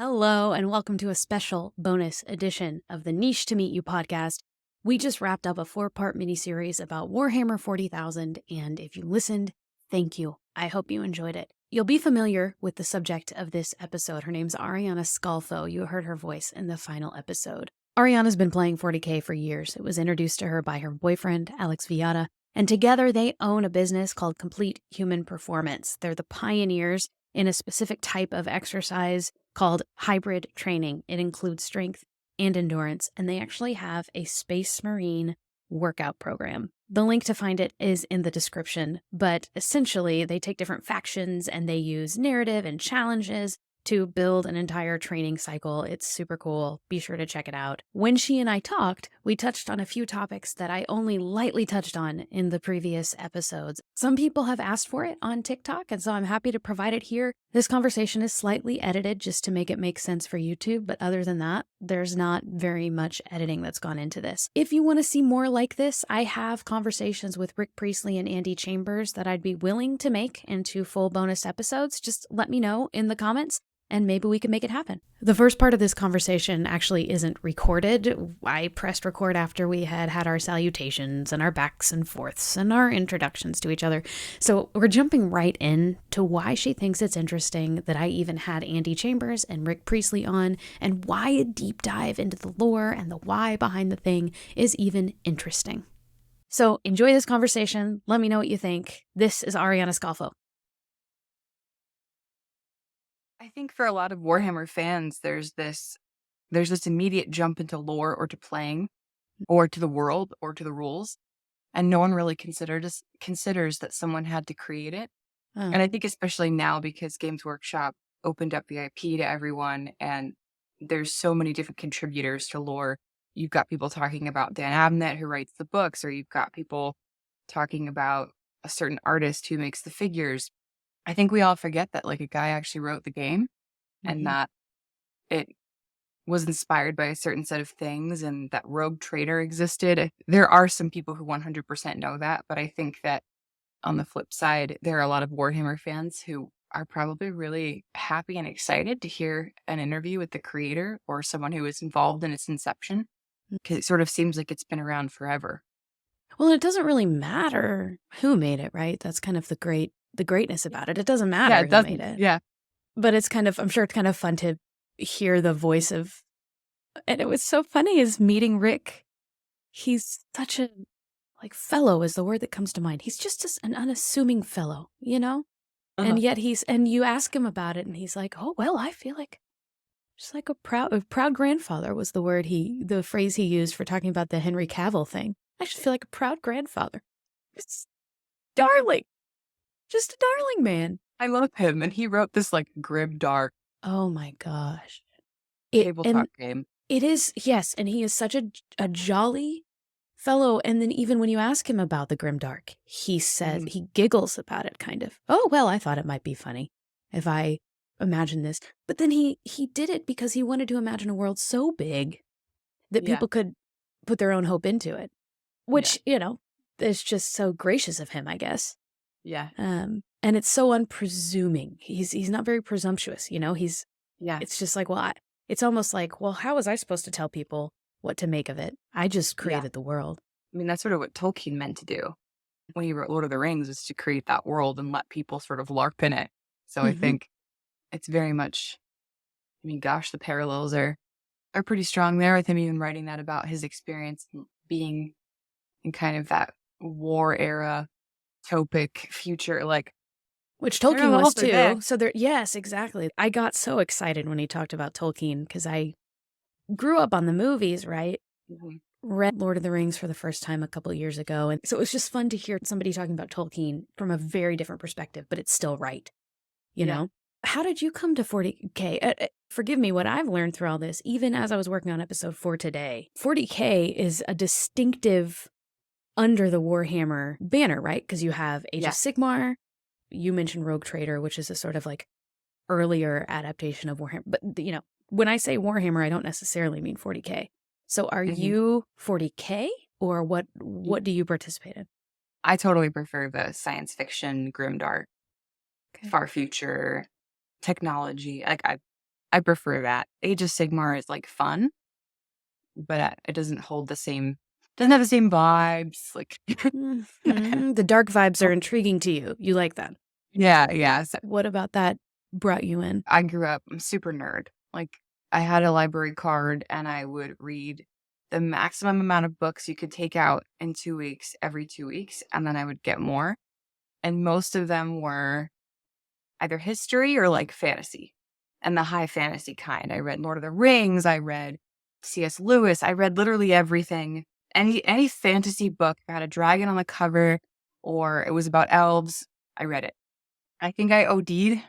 Hello, and welcome to a special bonus edition of the Niche to Meet You podcast. We just wrapped up a 4-part miniseries about Warhammer 40,000, and if you listened, thank you. I hope you enjoyed it. You'll be familiar with the subject of this episode. Her name's Ariana Scalfo. You heard her voice in the final episode. Ariana's been playing 40K for years. It was introduced to her by her boyfriend, Alex Viata, and together they own a business called Complete Human Performance. They're the pioneers in a specific type of exercise called hybrid training. It includes strength and endurance, and they actually have a Space Marine workout program. The link to find it is in the description, but essentially they take different factions and they use narrative and challenges to build an entire training cycle. It's super cool. Be sure to check it out. When she and I talked, we touched on a few topics that I only lightly touched on in the previous episodes. Some people have asked for it on TikTok, and so I'm happy to provide it here. This conversation is slightly edited just to make it make sense for YouTube, but other than that, there's not very much editing that's gone into this. If you want to see more like this, I have conversations with Rick Priestley and Andy Chambers that I'd be willing to make into full bonus episodes. Just let me know in the comments, and maybe we can make it happen. The first part of this conversation actually isn't recorded. I pressed record after we had our salutations and our backs and forths and our introductions to each other. So we're jumping right in to why she thinks it's interesting that I even had Andy Chambers and Rick Priestley on, and why a deep dive into the lore and the why behind the thing is even interesting. So enjoy this conversation. Let me know what you think. This is Ariana Scalfo. I think for a lot of Warhammer fans, there's this immediate jump into lore or to playing or to the world or to the rules. And no one really considers that someone had to create it. And I think especially now, because Games Workshop opened up the IP to everyone and there's so many different contributors to lore. You've got people talking about Dan Abnett who writes the books, or you've got people talking about a certain artist who makes the figures. I think we all forget that like a guy actually wrote the game and that it was inspired by a certain set of things and that Rogue Trader existed. There are some people who 100% know that, but I think that on the flip side, there are a lot of Warhammer fans who are probably really happy and excited to hear an interview with the creator or someone who was involved in its inception, because it sort of seems like it's been around forever. Well, it doesn't really matter who made it, right? That's kind of the greatness about it. It doesn't matter who made it. Yeah. But I'm sure it's kind of fun to hear the voice of, and it was so funny is meeting Rick. He's such a, fellow is the word that comes to mind. He's just an unassuming fellow, you know? And yet and you ask him about it and he's like, oh, well, I feel like just like a proud grandfather was the phrase he used for talking about the Henry Cavill thing. I just feel like a proud grandfather. It's darling. Just a darling man. I love him. And he wrote this like grim, dark Oh my gosh. tabletop game. It is, yes. And he is such a jolly fellow. And then even when you ask him about the grimdark, he says, he giggles about it kind of. Oh, well, I thought it might be funny if I imagine this. But then he did it because he wanted to imagine a world so big that people could put their own hope into it, which, is just so gracious of him, I guess. Yeah. And it's so unpresuming. He's not very presumptuous, it's just like, well, it's almost like, well, how was I supposed to tell people what to make of it? I just created the world. I mean, that's sort of what Tolkien meant to do when he wrote Lord of the Rings, is to create that world and let people sort of LARP in it. So I think it's very much, I mean, gosh, the parallels are pretty strong there with him even writing that about his experience being in kind of that war era topic future, which Tolkien was too. So yes, exactly. I got so excited when he talked about Tolkien because I grew up on the movies, right? Read Lord of the Rings for the first time a couple of years ago. And so it was just fun to hear somebody talking about Tolkien from a very different perspective, but it's still right. You know? How did you come to 40K? Forgive me, what I've learned through all this, even as I was working on episode 4 today, 40K is a distinctive under the Warhammer banner, right? Because you have Age of Sigmar. You mentioned Rogue Trader, which is a sort of like earlier adaptation of Warhammer. But, when I say Warhammer, I don't necessarily mean 40K. So are you 40K, or what do you participate in? I totally prefer the science fiction, grimdark, far future technology. Like I prefer that. Age of Sigmar is like fun, but it doesn't have the same vibes. Like, Mhm. The dark vibes are intriguing to you. You like that. yeah. So What about that brought you in? I'm super nerd. Like, I had a library card and I would read the maximum amount of books you could take out in 2 weeks, every 2 weeks, and then I would get more. And most of them were either history or like fantasy, and the high fantasy kind. I read Lord of the Rings, I read C.S. Lewis, I read literally everything. Any fantasy book that had a dragon on the cover or it was about elves, I read it. I think I OD'd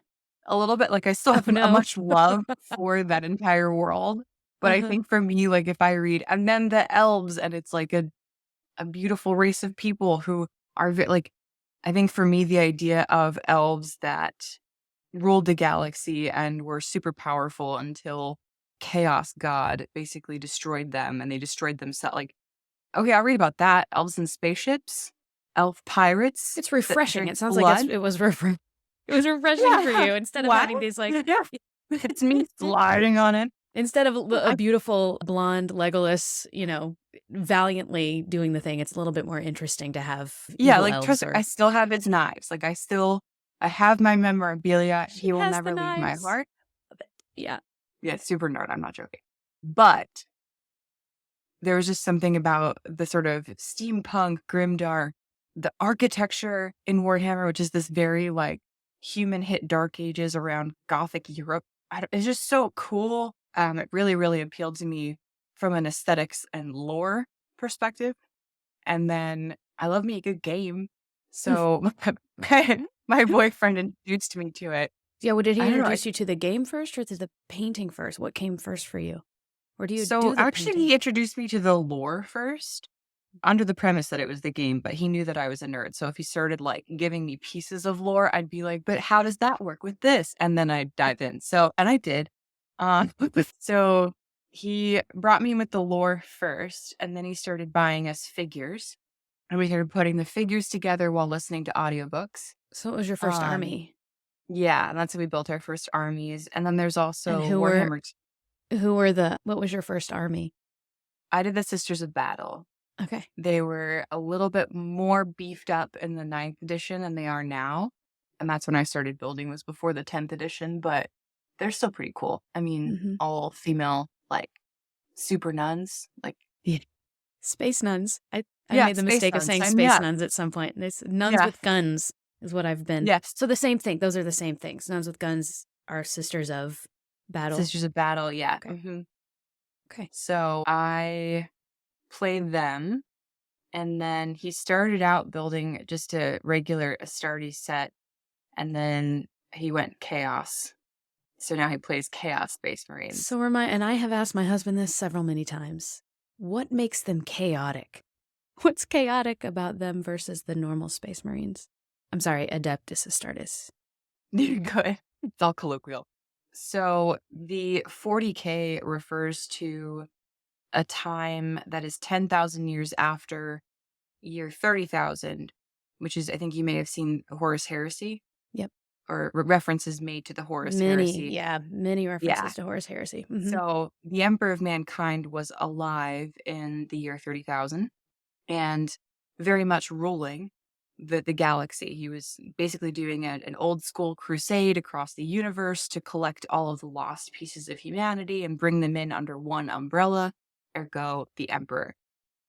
a little bit. Like, I still Oh, have a no. much love for that entire world. But I Uh-huh. think for me, like, if I read and then the elves and it's like a beautiful race of people who are like, I think for me, the idea of elves that ruled the galaxy and were super powerful until chaos god basically destroyed them and they destroyed themselves. Like, okay, I'll read about that. Elves and spaceships, elf pirates It's that refreshing. drink It sounds like blood. it was it was refreshing for Yeah. you instead of What? having these like Yeah. It's me sliding on it. instead of a I, beautiful blonde Legolas, valiantly doing the thing. It's a little bit more interesting to have yeah, evil like, elves trust me, I or still have his knives. Like, I have my memorabilia. she He will has the never leave my knives. heart. Yeah. Yeah, super nerd. I'm not joking. But there was just something about the sort of steampunk, grimdark, the architecture in Warhammer, which is this very like human hit dark ages around Gothic Europe. It's just so cool. It really, really appealed to me from an aesthetics and lore perspective. And then I love me a good game. So my boyfriend introduced me to it. Yeah, well, did he I don't know. introduce you to the game first or to the painting first? What came first for you? Or do you So do the actually, painting? he introduced me to the lore first, under the premise that it was the game, but he knew that I was a nerd. So if he started like giving me pieces of lore, I'd be like, but how does that work with this? And then I'd dive in. So, and I did. So he brought me in with the lore first, and then he started buying us figures. And we started putting the figures together while listening to audiobooks. So it was your first Um, army. yeah, and that's how we built our first armies. And then there's And also Warhammer. what was your first army? I did the Sisters of Battle. Okay. They were a little bit more beefed up in the 9th edition than they are now. And that's when I started building, was before the 10th edition, but they're still pretty cool. I mean, Hmm. all female, like super nuns. Like, yeah, Space nuns. I yeah, made the space mistake of nuns. saying Sign me space up. nuns at some point. It's nuns Yeah. with guns is what I've been. Yes. So the same thing. Those are the same things. Nuns with guns are sisters of battle. Sisters of Battle. Yeah. Okay. Okay. So I played them. And then he started out building just a regular Astartes set. And then he went Chaos. So now he plays Chaos Space Marines. So and I have asked my husband this several many times. What makes them chaotic? What's chaotic about them versus the normal Space Marines? I'm sorry, Adeptus Astartes. You're good. It's all colloquial. So the 40K refers to a time that is 10,000 years after year 30,000, which is, I think you may have seen Horus Heresy. Yep. Or references made to the Horus Heresy. Many Yeah. references to Horus Heresy. Mhm. So the Emperor of Mankind was alive in the year 30,000 and very much ruling the galaxy. He was basically doing an old school crusade across the universe to collect all of the lost pieces of humanity and bring them in under one umbrella, ergo the Emperor.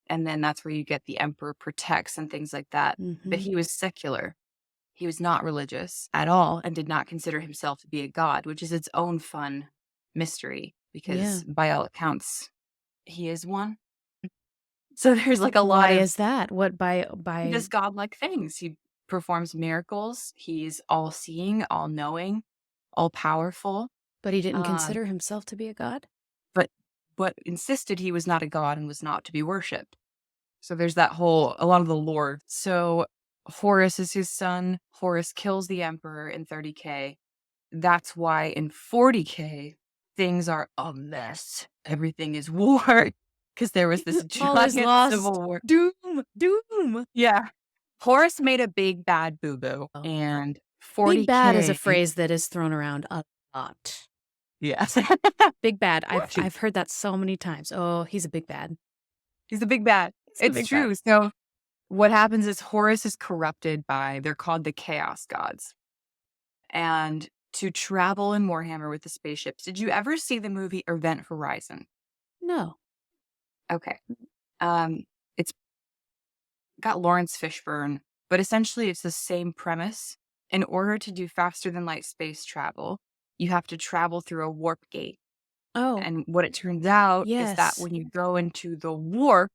And then that's where you get the Emperor protects and things like that. But Mhm. he was secular. He was not religious at all and did not consider himself to be a god, which is its own fun mystery Yeah. because by all accounts, he is one. So there's like a lot Why of is that? What he by does godlike things. He performs miracles. He's all seeing, all knowing, all powerful. but he didn't Um, consider himself to be a god? but insisted he was not a god and was not to be worshipped. So there's that whole a lot of the lore. So Horus is his son. Horus kills the emperor in 30K. That's why in 40K things are a mess. Everything is war because there was this All is giant lost. civil war. Doom. Doom. Yeah. Horus made a big bad boo boo, Oh. and Big bad is a 40K. phrase that is thrown around a lot. Yes. Big bad. Shoot. I've heard that so many times. Oh, he's a big bad. He's a big bad. He's a It's big bad. true. So what happens is Horus is corrupted by, they're called the Chaos Gods. And to travel in Warhammer with the spaceships, did you ever see the movie Event Horizon? No. Okay. It's got Lawrence Fishburne, but essentially it's the same premise. In order to do faster than light space travel, you have to travel through a warp gate. Oh, And what it turns out is that yes. when you go into the warp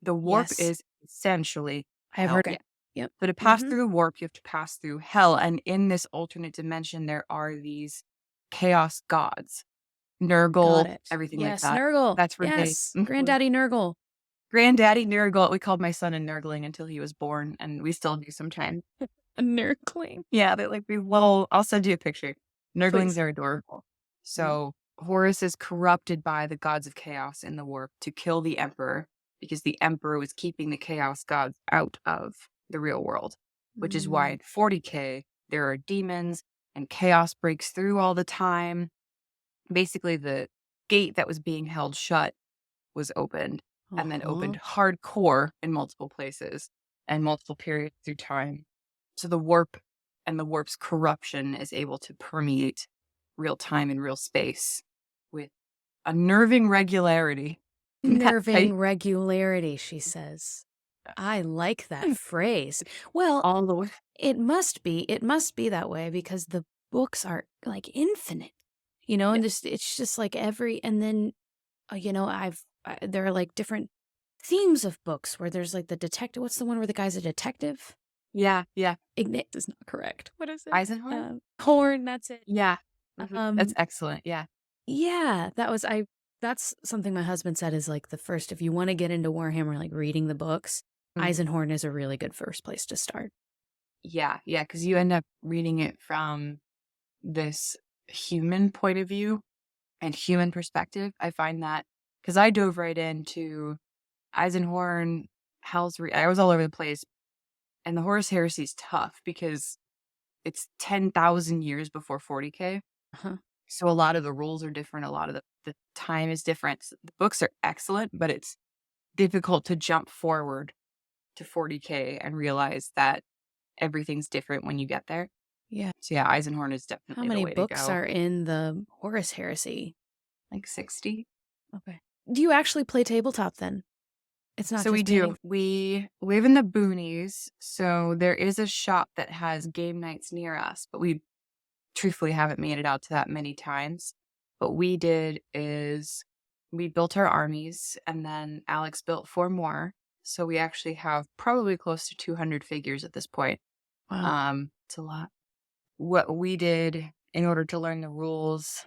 Yes. is essentially I've hell. heard it. Yep. So to pass through the warp, you have to pass through hell. And in this alternate dimension, there are these chaos gods, Got Nurgle, it. everything like Yes, that. Nurgle. That's where they Yes. Granddaddy Nurgle. Granddaddy Nurgle. We called my son a Nurgling until he was born, and we still do sometimes. A Nurgling. Yeah, they like well, I'll send you a picture. Nurglings Please. are adorable. So Horus is corrupted by the gods of chaos in the warp to kill the emperor because the emperor was keeping the chaos gods out of the real world, which is why in 40K there are demons and chaos breaks through all the time. Basically, the gate that was being held shut was opened and then opened hardcore in multiple places and multiple periods through time. So the warp and the warp's corruption is able to permeate real time and real space with unnerving regularity. Nerving regularity, she says. I like that phrase. Well, All the way. it must be that way because the books are like infinite, you know, and just it's just like and then, you know, there are like different themes of books where there's like the detective. What's the one where the guy's a detective? Yeah. Ignite is not correct. What is it? Eisenhower? Horn, that's it. Yeah. That's excellent. Yeah. Yeah, that's something my husband said is like the first, if you want to get into Warhammer, like reading the books, Eisenhorn is a really good first place to start. Yeah. Because you end up reading it from this human point of view and human perspective. I find that because I dove right into Eisenhorn, I was all over the place. And the Horus Heresy is tough because it's 10,000 years before 40K. So a lot of the rules are different. A lot of the time is different. So the books are excellent, but it's difficult to jump forward to 40K and realize that everything's different when you get there. Yeah. So yeah, Eisenhorn is definitely How many the way books to go. are in the Horus Heresy? Like 60. Okay. Do you actually play tabletop then? It's not So just we do. painting? We live in the boonies, so there is a shop that has game nights near us, but we truthfully haven't made it out to that many times. What we did is we built our armies, and then Alex built 4 more. So we actually have probably close to 200 figures at this point. Wow. It's a lot. What we did in order to learn the rules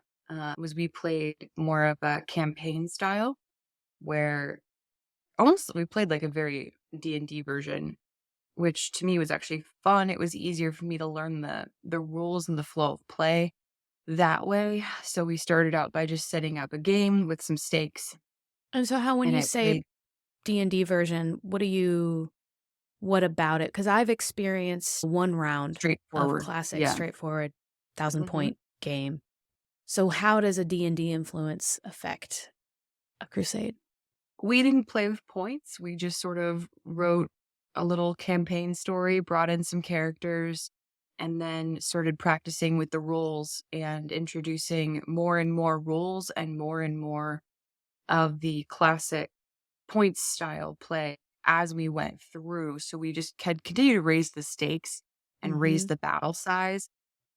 was we played more of a campaign style where almost we played like a very D&D version, which to me was actually fun. It was easier for me to learn the rules and the flow of play that way. So we started out by just setting up a game with some stakes. And so when And you I say played D&D version, what about it? Because I've experienced one round of straightforward. classic, straightforward, 1,000-point game. So how does a D&D influence affect a crusade? We didn't play with points. We just sort of wrote a little campaign story, brought in some characters, and then started practicing with the rules and introducing more and more rules and more of the classic point style play as we went through. So we just could continue to raise the stakes and raise the battle size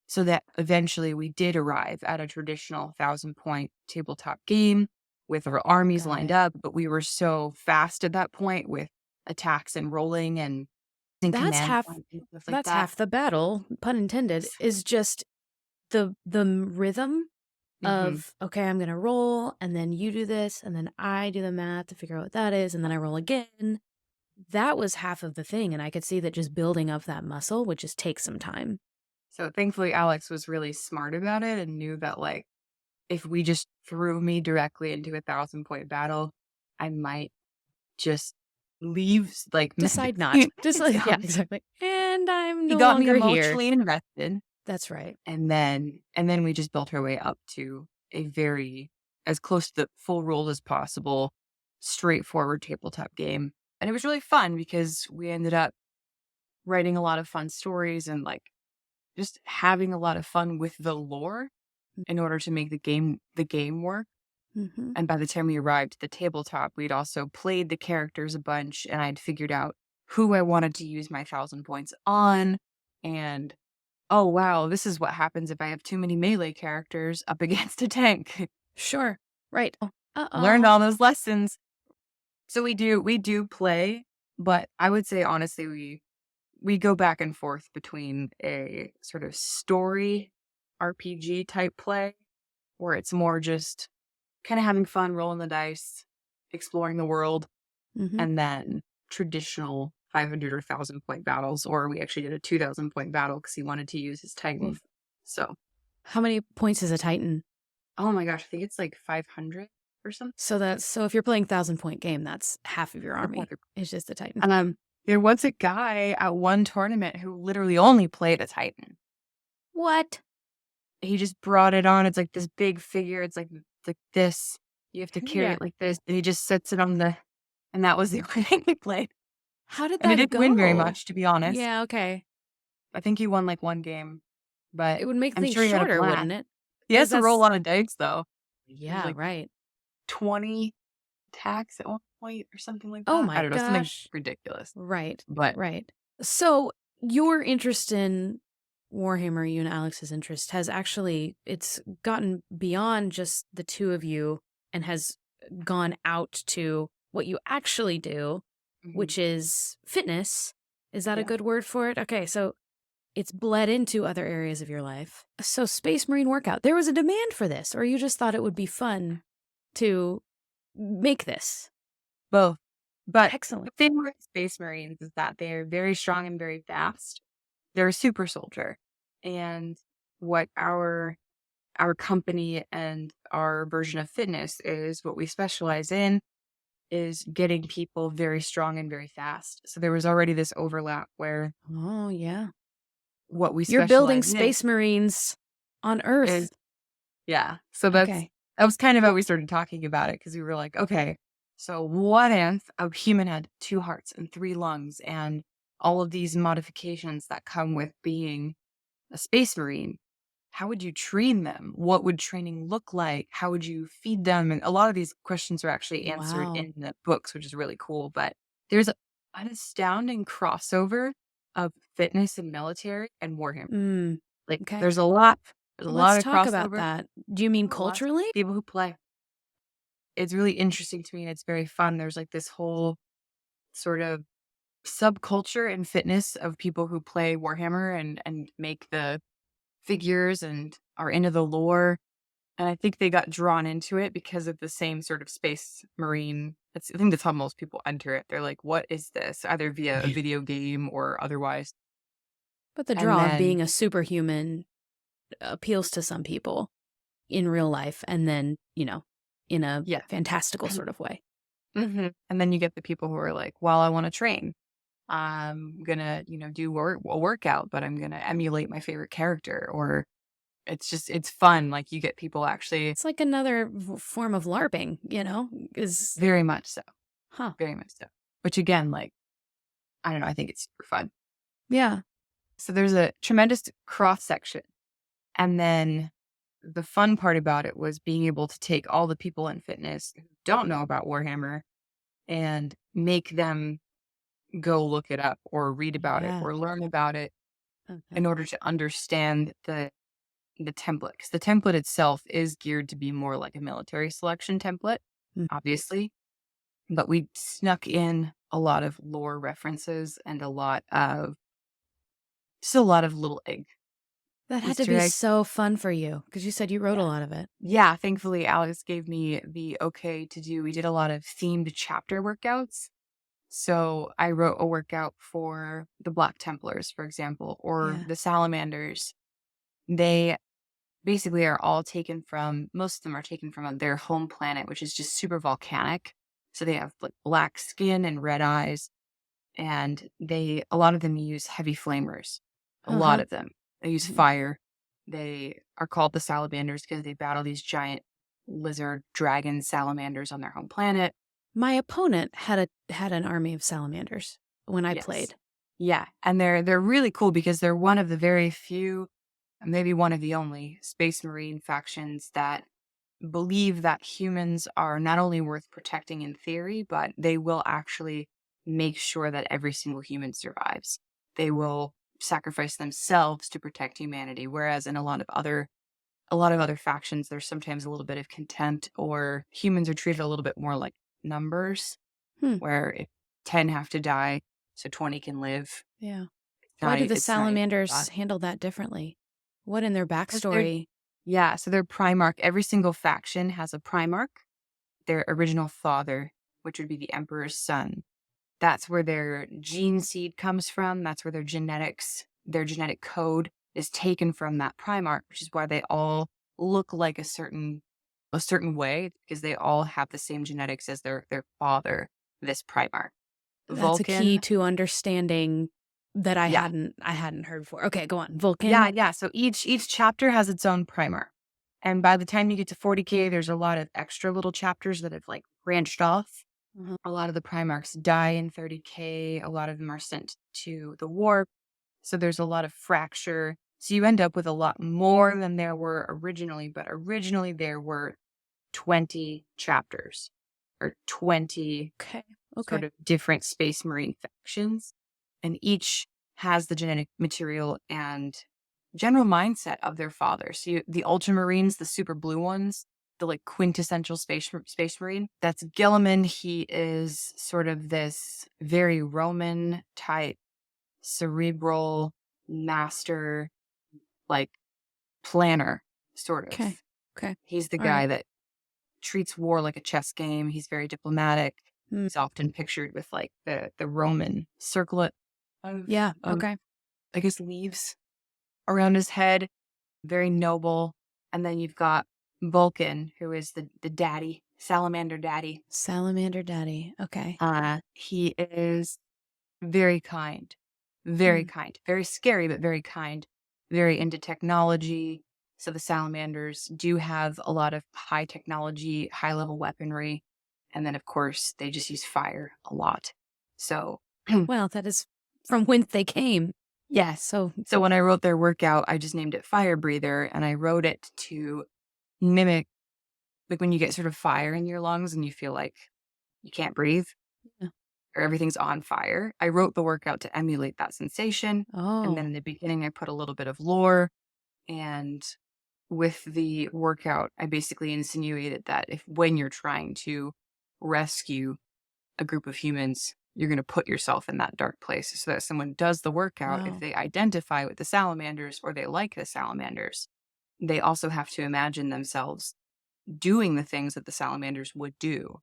so that eventually we did arrive at a traditional 1,000-point tabletop game with our armies lined up. But we were so fast at that point with attacks and rolling and That's command half points and stuff like that's that. half the battle, pun intended, is just the rhythm of, okay, I'm going to roll, and then you do this, and then I do the math to figure out what that is, and then I roll again. That was half of the thing, and I could see that just building up that muscle would just take some time. So thankfully, Alex was really smart about it and knew that, like, if we just threw me directly into a 1,000-point battle, I might just leave, like, Decide not. Just like, yeah, exactly. And I'm no he got me longer here. emotionally invested. That's right. And then we just built our way up to a very, as close to the full rules as possible, straightforward tabletop game. And it was really fun because we ended up writing a lot of fun stories and like just having a lot of fun with the lore in order to make the game work. Mm-hmm. And by the time we arrived at the tabletop, we'd also played the characters a bunch and I'd figured out who I wanted to use my 1,000 points on. And oh, wow, this is what happens if I have too many melee characters up against a tank. Sure. Right. Learned Uh-oh. all those lessons. So we do play, but I would say honestly, we go back and forth between a sort of story RPG type play where it's more just kind of having fun, rolling the dice, exploring the world, Mm-hmm. and then traditional 500 or 1,000 point battles, or we actually did a 2,000 point battle because he wanted to use his Titan. So, How many points is a Titan? oh my gosh, I think it's like 500 or something. So if you're playing 1,000-point game, that's half of your army. It's just a Titan. There was a guy at one tournament who literally only played a Titan. What? He just brought it on. It's like this big figure. It's like this. You have to carry Yeah. it like this. And he just sets it on and that was the only thing he played. How did And he that didn't go? win very much, to be honest. Yeah, okay. I think he won like one game, but It would make I'm things sure he had a shorter, blast. wouldn't it? He has 'Cause to roll a that's- lot of dice, though. Yeah, like right. 20 attacks at one point or something like that. Oh my I don't know, something gosh. ridiculous. Right, But right. So your interest in Warhammer, you and Alex's interest, it's gotten beyond just the two of you and has gone out to what you actually do, which is fitness. Is that a Yeah. good word for it? Okay, so it's bled into other areas of your life. So Space Marine workout, there was a demand for this, or you just thought it would be fun to make this? both. But Excellent. the thing with Space Marines is that they're very strong and very fast. They're a super soldier. And what our company and our version of fitness is, what we specialize in is getting people very strong and very fast. So there was already this overlap where Oh, yeah. what we You're building specialize in Space Marines on Earth. is, yeah. So Okay. that was kind of how we started talking about it, because we were like, okay, so what if a human had 2 hearts and 3 lungs and all of these modifications that come with being a Space Marine? How would you train them? What would training look like? How would you feed them? And a lot of these questions are actually answered Wow. in the books, which is really cool. But there's an astounding crossover of fitness and military and Warhammer. Like Okay. there's a lot of Let's talk crossover. about that. Do you mean Lots of culturally? people who play. It's really interesting to me and it's very fun. There's like this whole sort of subculture in fitness of people who play Warhammer and make the figures and are into the lore. And I think they got drawn into it because of the same sort of Space Marine. I think that's how most people enter it. They're like, what is this? Either via a video game or otherwise. But the And draw of then, being a superhuman appeals to some people in real life and then, in a yeah. fantastical sort of way. And then you get the people who are like, well, I want to train. I'm going to, do a workout, but I'm going to emulate my favorite character. Or it's fun. Like you get people actually. It's like another form of LARPing, is... Very much so. Huh. Very much so. Which again, like, I don't know, I think it's super fun. Yeah. So there's a tremendous cross section. And then the fun part about it was being able to take all the people in fitness who don't know about Warhammer and make them go look it up or read about it or learn about it in order to understand the template. Because the template itself is geared to be more like a military selection template, obviously. But we snuck in a lot of lore references and a lot of little egg. That had to be so fun for you because you said you wrote a lot of it. Yeah, thankfully, Alex gave me the okay to do. We did a lot of themed chapter workouts. So I wrote a workout for the Black Templars, for example, or the Salamanders. They basically are all most of them are taken from their home planet, which is just super volcanic. So they have like black skin and red eyes. And a lot of them use heavy flamers. A lot of them. They use fire. They are called the salamanders because they battle these giant lizard dragon salamanders on their home planet. My opponent had an army of salamanders when I Yes. played. Yeah, and they're really cool because they're one of the very few, maybe one of the only space marine factions that believe that humans are not only worth protecting in theory, but they will actually make sure that every single human survives. They will sacrifice themselves to protect humanity. Whereas in a lot of other factions, there's sometimes a little bit of contempt, or humans are treated a little bit more like numbers, Hmm. where if 10 have to die, so 20 can live. Yeah. It's Why not, do the it's not even salamanders thought. handle that differently? What in their 'Cause they're backstory? Yeah, so their Primarch, every single faction has a Primarch, their original father, which would be the Emperor's son. That's where their gene seed comes from. That's where their genetic code is taken from that Primarch, which is why they all look like a certain way, because they all have the same genetics as their father, this Primarch. That's a key Vulcan, to understanding that I yeah. hadn't heard before. Okay, go on. Yeah, Vulcan. yeah. So each chapter has its own primer. And by the time you get to 40K, there's a lot of extra little chapters that have like branched off. Uh-huh. A lot of the Primarchs die in 30K. A lot of them are sent to the warp. So there's a lot of fracture. So you end up with a lot more than there were originally. But originally there were 20 chapters, or 20 Okay. sort Okay. of different space marine factions. And each has the genetic material and general mindset of their father. So the Ultramarines, the super blue ones, the like quintessential space marine, that's Gilliman. He is sort of this very Roman type, cerebral master, like planner, sort of. Okay. Okay. He's the All right. guy that treats war like a chess game. He's very diplomatic. Hmm. He's often pictured with like the Roman circlet of, Yeah. of Okay. I guess, leaves around his head. Very noble. And then you've got Vulcan, who is the daddy, salamander daddy. Salamander daddy. Okay. He is very kind, very Hmm. kind, very scary, but very kind, very into technology. So the salamanders do have a lot of high technology, high level weaponry. And then, of course, they just use fire a lot. So, Well, that is from whence they came. yes. So So when I wrote their workout, I just named it Fire Breather, and I wrote it to mimic, like, when you get sort of fire in your lungs and you feel like you can't breathe yeah. or everything's on fire. I wrote the workout to emulate that sensation. And then Oh. in the beginning, I put a little bit of lore. And with the workout, I basically insinuated that if when you're trying to rescue a group of humans, you're going to put yourself in that dark place so that someone does the workout. If Wow. they identify with the salamanders or they like the salamanders, they also have to imagine themselves doing the things that the salamanders would do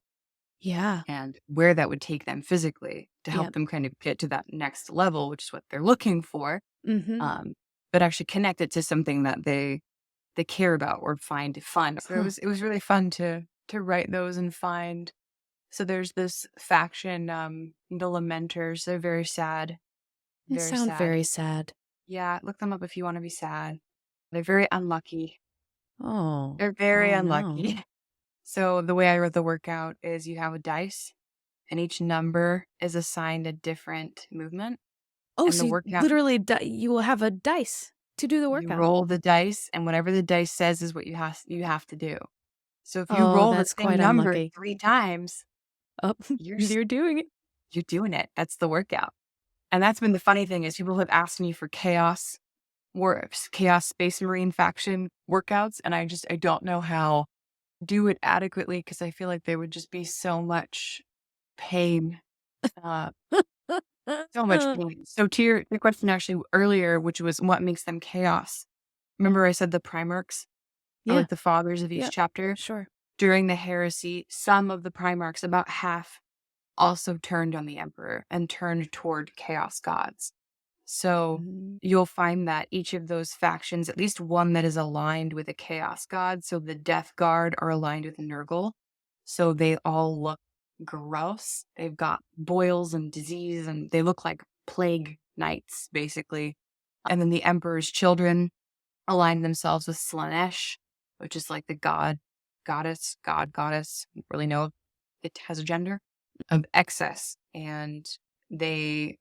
Yeah. and where that would take them physically to help Yep. them kind of get to that next level, which is what they're looking for. Mm-hmm. But actually connect it to something that they care about or find fun. So Huh. it was really fun to write those and find. So there's this faction, the Lamenters. They're very sad, They very sound sad. very sad. Yeah, look them up if you want to be sad. They're very unlucky. Oh. They're very Oh no. unlucky. So the way I wrote the workout is you have a dice, and each number is assigned a different movement. Oh, And the so you workout, literally you will have a dice to do the you workout. roll the dice, and whatever the dice says is what you have to do. So if you Oh, roll the that's same quite number unlucky. 3 times, Oh, you're s- you're doing it. you're doing it. That's the workout. And that's been the funny thing is people have asked me for chaos space marine faction workouts, and I don't know how to do it adequately because I feel like there would just be so much pain. Uh, so much pain. So to your question actually earlier, which was what makes them chaos. Remember I said the Primarchs are Yeah. like the fathers of each Yep. chapter? Sure. During the heresy, some of the Primarchs, about half, also turned on the Emperor and turned toward chaos gods. So Mm. you'll find that each of those factions, at least one that is aligned with a chaos god. So the Death Guard are aligned with Nurgle. So they all look gross. They've got boils and disease, and they look like plague knights, basically. And then the Emperor's children align themselves with Slanesh, which is like the goddess. I don't really know if it has a gender of excess. And they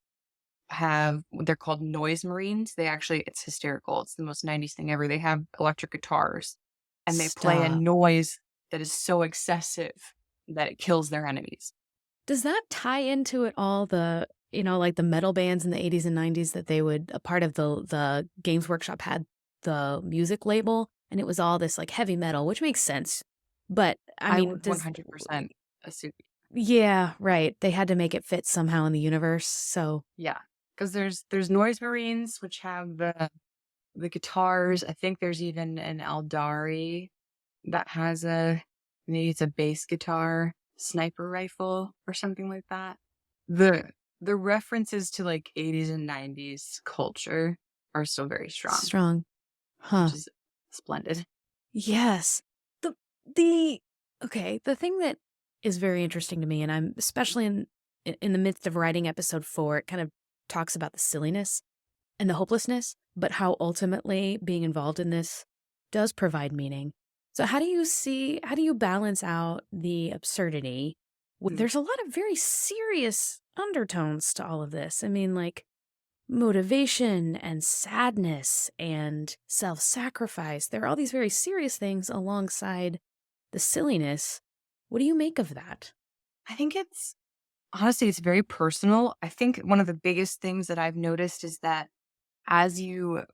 they're called noise marines. It's hysterical. It's the most 90s thing ever. They have electric guitars and they play a Stop. noise that is so excessive that it kills their enemies. Does that tie into it all like the metal bands in the 80s and 90s that they would a part of the Games Workshop had the music label and it was all this like heavy metal, which makes sense. But I I mean, would 100% assume. yeah, right. They had to make it fit somehow in the universe. So, Yeah. Because there's noise marines, which have the guitars. I think there's even an Eldari that has maybe it's a bass guitar, sniper rifle, or something like that. The references to like 80s and 90s culture are still very strong, strong. which Huh. is splendid. Yes. The the okay, the thing that is very interesting to me, and I'm especially in the midst of writing episode 4, it kind of talks about the silliness and the hopelessness, but how ultimately being involved in this does provide meaning. So how do you balance out the absurdity? Mhm. There's a lot of very serious undertones to all of this. I mean, like motivation and sadness and self-sacrifice. There are all these very serious things alongside the silliness. What do you make of that? I think honestly, it's very personal. I think one of the biggest things that I've noticed is that as you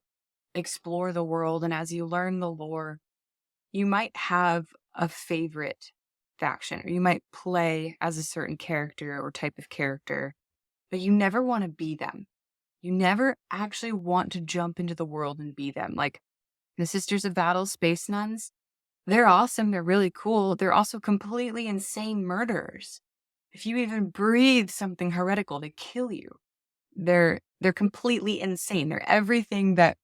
explore the world and as you learn the lore, you might have a favorite faction, or you might play as a certain character or type of character, but you never want to be them. You never actually want to jump into the world and be them. Like the Sisters of Battle Space Nuns, they're awesome. They're really cool. They're also completely insane murderers. If you even breathe something heretical, they kill you. They're completely insane. They're everything that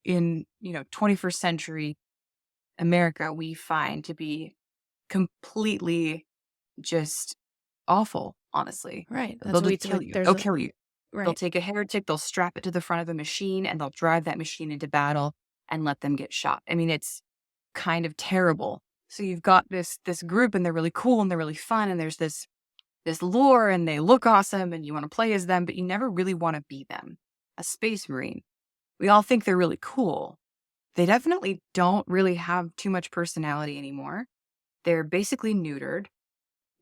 in 21st century America we find to be completely just awful, honestly. Right. They'll That's what just kill like you. there's They'll a kill you. They'll right. take a heretic, they'll strap it to the front of a machine, and they'll drive that machine into battle and let them get shot. I mean, it's kind of terrible. So you've got this group and they're really cool and they're really fun and there's this lore and they look awesome and you want to play as them, but you never really want to be them. A space marine. We all think they're really cool. They definitely don't really have too much personality anymore. They're basically neutered.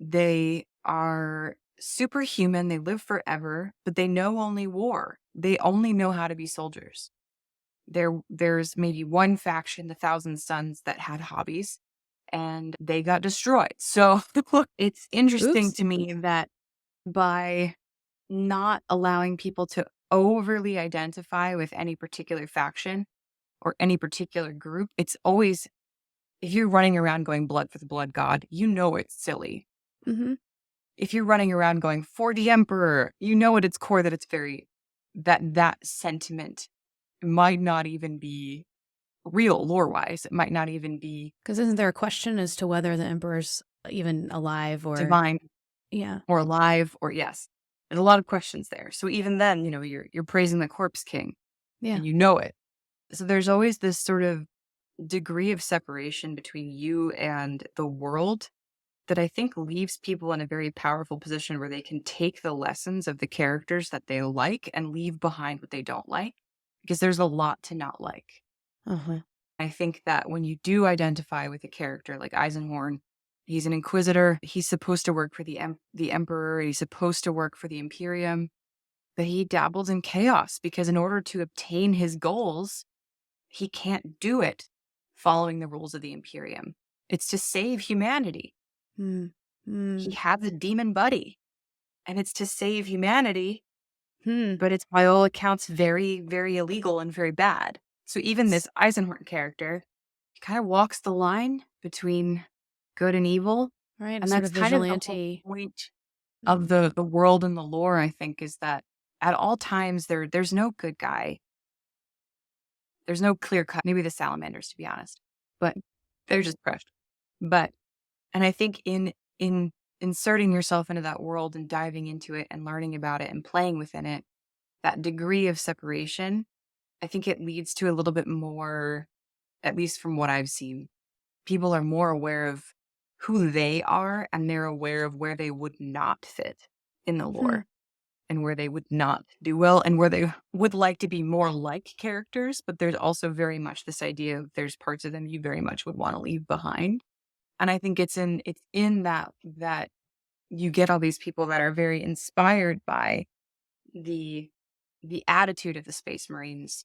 They are superhuman. They live forever, but they know only war. They only know how to be soldiers. There's maybe one faction, the Thousand Sons, that had hobbies and they got destroyed. So it's interesting Oops. to me that by not allowing people to overly identify with any particular faction or any particular group, it's always, if you're running around going blood for the blood god, you know it's silly. Mhm. If you're running around going for the emperor, you know at its core that it's that sentiment might not even be real lore wise. It might not even be Because isn't there a question as to whether the emperor's even alive or divine yeah. or alive or yes. There's a lot of questions there. So even then, you're praising the corpse king Yeah. and you know it. So there's always this sort of degree of separation between you and the world that I think leaves people in a very powerful position where they can take the lessons of the characters that they like and leave behind what they don't like, because there's a lot to not like. Uh-huh. I think that when you do identify with a character like Eisenhorn, he's an inquisitor. He's supposed to work for the emperor. He's supposed to work for the Imperium, but he dabbles in chaos because in order to obtain his goals, he can't do it following the rules of the Imperium. It's to save humanity. Hmm. He Hmm. has a demon buddy, and it's to save humanity, Hmm. but it's by all accounts very, very illegal and very bad. So even this Eisenhorn character, he kind of walks the line between good and evil. Right, a And sort that's of kind of the whole vigilante. point of Mm. the world and the lore, I think, is that at all times there's no good guy. There's no clear cut, maybe the salamanders, to be honest, but they're just crushed. But, and I think in inserting yourself into that world and diving into it and learning about it and playing within it, that degree of separation, I think it leads to a little bit more at least from what I've seen, people are more aware of who they are, and they're aware of where they would not fit in the Hmm. lore and where they would not do well and where they would like to be more like characters. But there's also very much this idea of there's parts of them you very much would want to leave behind. And I think it's in that you get all these people that are very inspired by the the attitude of the Space Marines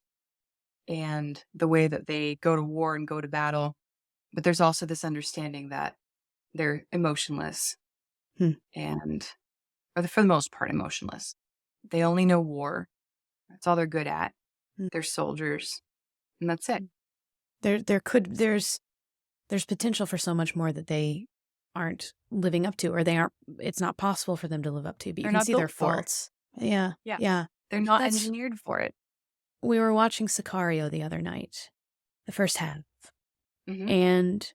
and the way that they go to war and go to battle. But there's also this understanding that they're emotionless Hmm. and, for the most part, emotionless. They only know war. That's all they're good at. Hmm. They're soldiers, and that's it. There's potential for so much more that they aren't living up to, or it's not possible for them to live up to, but you They're can not see their built for it. faults. Yeah. Yeah. Yeah. They're not That's engineered for it. We were watching Sicario the other night, the first half, Mhm. and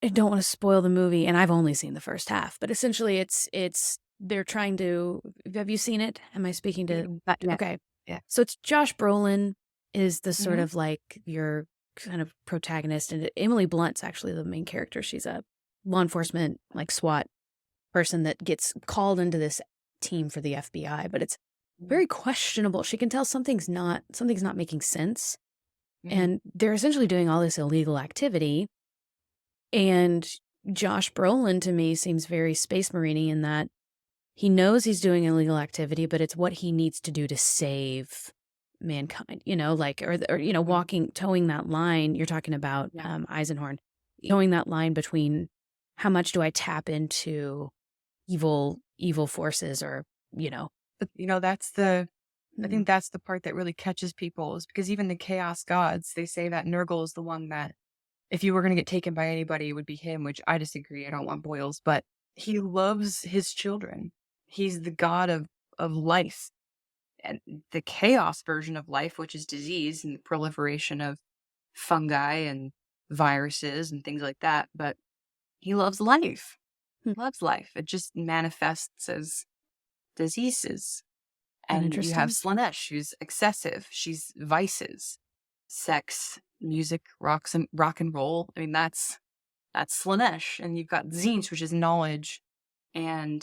I don't want to spoil the movie, and I've only seen the first half, but essentially it's they're trying to. Have you seen it? Am I speaking to? Not yet. Okay. Yeah. So it's Josh Brolin is the sort Mhm. of like your kind of protagonist, and Emily Blunt's actually the main character. She's a law enforcement, like SWAT person that gets called into this team for the FBI, but it's very questionable. She can tell something's not making sense. Mhm. And they're essentially doing all this illegal activity. And Josh Brolin to me seems very Space Marine in that he knows he's doing illegal activity, but it's what he needs to do to save mankind, like, towing that line. You're talking about Yeah. Eisenhorn, towing that line between how much do I tap into evil forces or, But, I hmm, think that's the part that really catches people is because even the chaos gods, they say that Nurgle is the one that if you were going to get taken by anybody, it would be him, which I disagree. I don't want boils, but he loves his children. He's the god of life and the chaos version of life, which is disease and the proliferation of fungi and viruses and things like that. But he loves life. hmm, Loves life. It just manifests as diseases. And you have uninteresting. Slanesh, who's excessive. She's vices, sex, music, rock and roll. I mean, that's Slanesh. And you've got Zinch, which is knowledge. And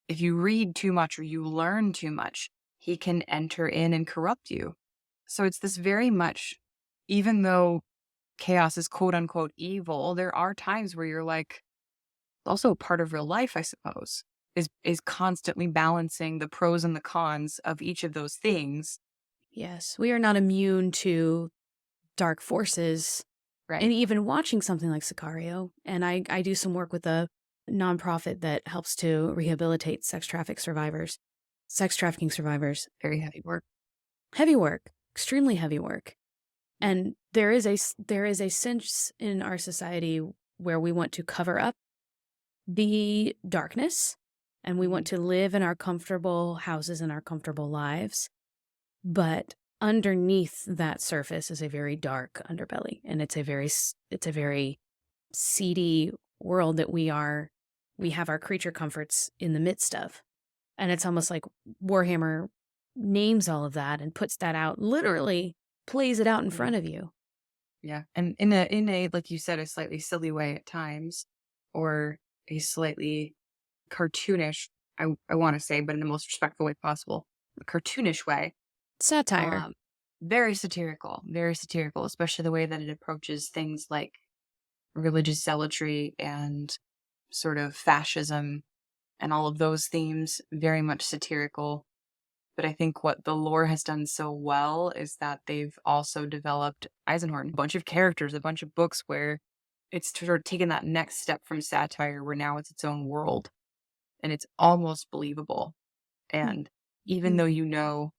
if you read too much or you learn too much, he can enter in and corrupt you. So it's this very much, even though chaos is quote unquote evil, there are times where you're like, also part of real life, I suppose, is constantly balancing the pros and the cons of each of those things. Yes, we are not immune to dark forces. Right. And even watching something like Sicario, and I do some work with a nonprofit that helps to rehabilitate sex trafficking survivors. Very heavy work. Heavy work, extremely heavy work. And there is a sense in our society where we want to cover up the darkness and we want Mhm. to live in our comfortable houses and our comfortable lives. But underneath that surface is a very dark underbelly, and it's a very seedy world that we have our creature comforts in the midst of. And it's almost like Warhammer names all of that and puts that out, literally plays it out in Mhm. front of you. Yeah. And in a like you said, a slightly silly way at times, or a slightly cartoonish, I want to say, but in the most respectful way possible, a cartoonish way. Satire. Um, very satirical, especially the way that it approaches things like religious zealotry and sort of fascism and all of those themes, very much satirical. But I think what the lore has done so well is that they've also developed Eisenhorn, a bunch of characters, a bunch of books where it's sort of taken that next step from satire where now it's its own world and it's almost believable. Hmm. And even Hmm. though you know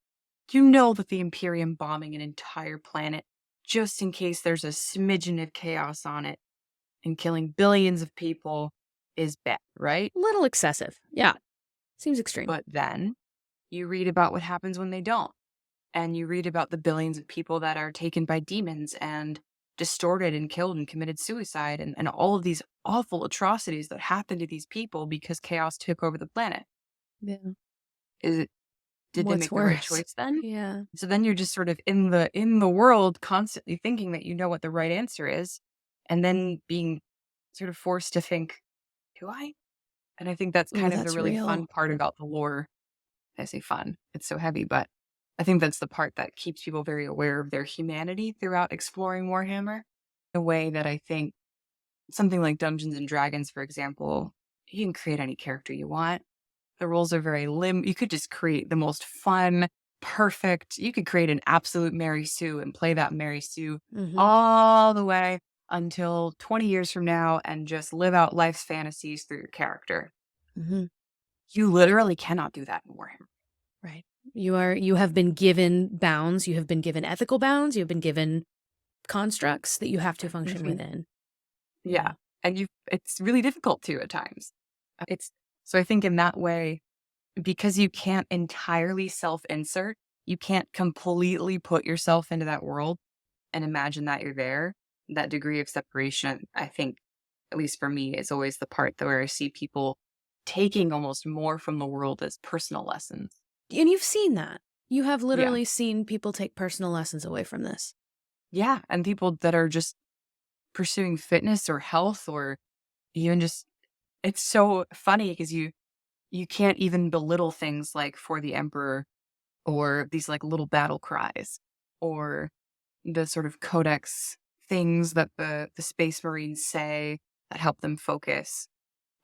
that the Imperium bombing an entire planet just in case there's a smidgen of chaos on it and killing billions of people is bad, right? Little excessive. Yeah. Seems extreme. But then you read about what happens when they don't. And you read about the billions of people that are taken by demons and distorted and killed and committed suicide and all of these awful atrocities that happen to these people because chaos took over the planet. Yeah. Is it did they What's make the right worse? choice then? Yeah. So then you're just sort of in the world constantly thinking that you know what the right answer is, and then being sort of forced to think, do I? And I think that's Oh, kind of the that's really fun real. part about the lore. I say fun, it's so heavy, but I think that's the part that keeps people very aware of their humanity throughout exploring Warhammer. A way that I think something like Dungeons and Dragons, for example, you can create any character you want. The rules are very you could just create the most fun, perfect. You could create an absolute Mary Sue and play that Mary Sue Mhm. all the way until 20 years from now and just live out life's fantasies through your character. Mhm. You literally cannot do that in Warhammer. Right. You have been given bounds, you have been given ethical bounds, you have been given constructs that you have to function Mhm. within. Yeah. Yeah. And it's really difficult to at times. It's so I think in that way, because you can't entirely self-insert, you can't completely put yourself into that world and imagine that you're there. That degree of separation, I think, at least for me, is always the part that where I see people taking almost more from the world as personal lessons. And you've seen that. You have Yeah. literally seen people take personal lessons away from this. Yeah. And people that are just pursuing fitness or health or even just it's so funny because you can't even belittle things like for the emperor or these like little battle cries or the sort of codex things that the space marines say that help them focus.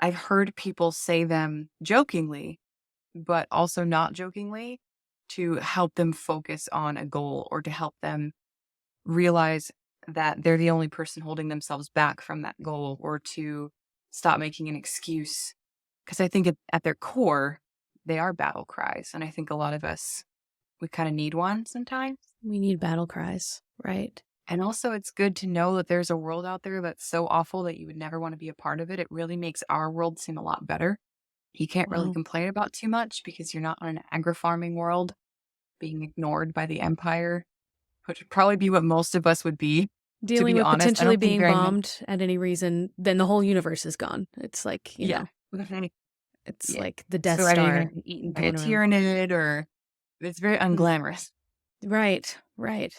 I've heard people say them jokingly, but also not jokingly to help them focus on a goal or to help them realize that they're the only person holding themselves back from that goal or to stop making an excuse. Because I think at their core, they are battle cries. And I think a lot of us, we kind of need one sometimes. We need battle cries, right? And also, it's good to know that there's a world out there that's so awful that you would never want to be a part of it. It really makes our world seem a lot better. You can't really Wow. complain about too much because you're not on an agri-farming world being ignored by the empire, which would probably be what most of us would be, to Dealing be with honest. I potentially don't think being very many. bombed at any reason, then the whole universe is gone. It's like, Yeah. Without any, it's yeah. like the Death So either you're Star going to be eaten by a going around. tyrannid or it's very Mm. unglamorous. Right, right.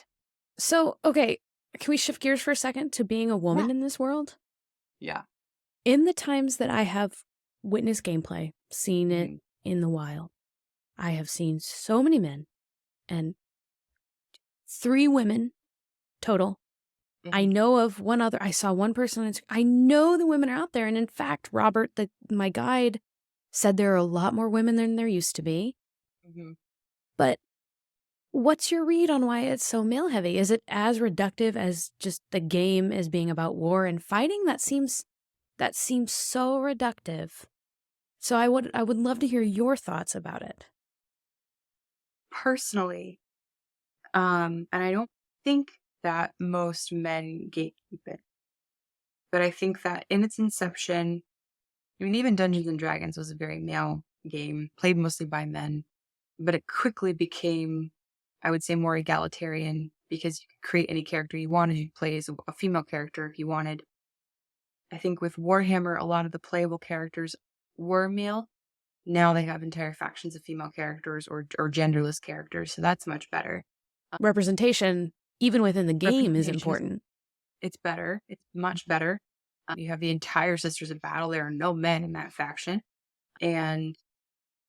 So, okay, can we shift gears for a second to being a Yeah. woman in this world? Yeah. In the times that I have witnessed gameplay, seen it Mhm. in the wild, I have seen so many men and 3 women total. I Mhm. know of one other. I saw one person. I know the women are out there, and in fact, Robert, my guide, said there are a lot more women than there used to be. Mhm. But what's your read on why it's so male heavy? Is it as reductive as just the game as being about war and fighting? That seems so reductive. So I would love to hear your thoughts about it. Personally, and I don't think that most men gatekeep it, but I think that in its inception, I mean, even Dungeons and Dragons was a very male game, played mostly by men, but it quickly became, I would say, more egalitarian because you could create any character you wanted. You could play as a female character if you wanted. I think with Warhammer, a lot of the playable characters were male. Now they have entire factions of female characters or genderless characters, so that's much better. Representation, even within the game, is Representation is important. it's better. It's much better. You have the entire Sisters of Battle. There are no men in that faction, and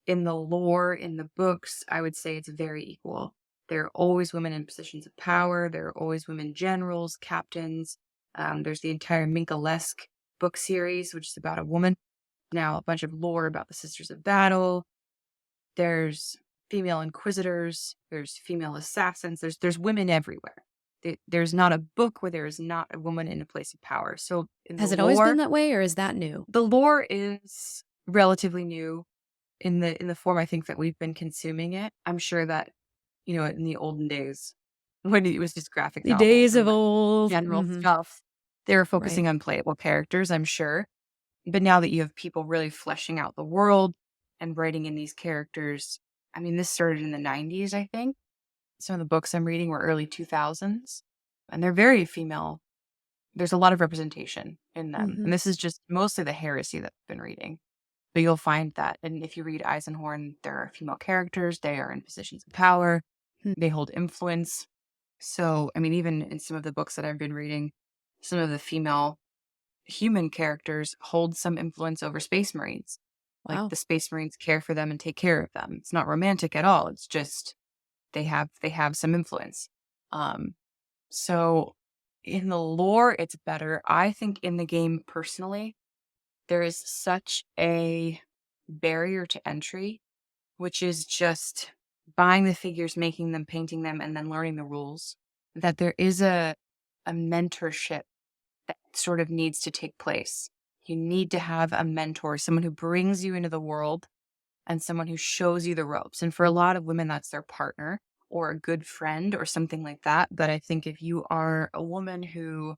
in the lore, in the books, I would say it's very equal. There are always women in positions of power. There are always women generals, captains. There's the entire Minkalesque book series, which is about a woman. Now, a bunch of lore about the Sisters of Battle. There's female inquisitors. There's female assassins. There's women everywhere. There's not a book where there is not a woman in a place of power. So in Has it always been that way, or is that new? the lore is relatively new in the form I think that we've been consuming it. I'm sure that, in the olden days when it was just graphic The novels days and of like old. general Hmm. stuff, they were Right. focusing on playable characters, I'm sure. But now that you have people really fleshing out the world and writing in these characters, I mean, this started in the 90s, I think. Some of the books I'm reading were early 2000s, and they're very female. There's a lot of representation in them. Hmm. And this is just mostly the heresy that I've been reading. But you'll find that, and if you read Eisenhorn, there are female characters, they are in positions of power, Hmm. they hold influence. So, I mean, even in some of the books that I've been reading, some of the female human characters hold some influence over Space Marines. Like Wow. the Space Marines care for them and take care of them. It's not romantic at all. It's just they have some influence. Um, so in the lore, it's better. I think in the game personally, there is such a barrier to entry, which is just buying the figures, making them, painting them, and then learning the rules, that there is a mentorship that sort of needs to take place. You need to have a mentor, someone who brings you into the world and someone who shows you the ropes. And for a lot of women, that's their partner or a good friend or something like that. But I think if you are a woman who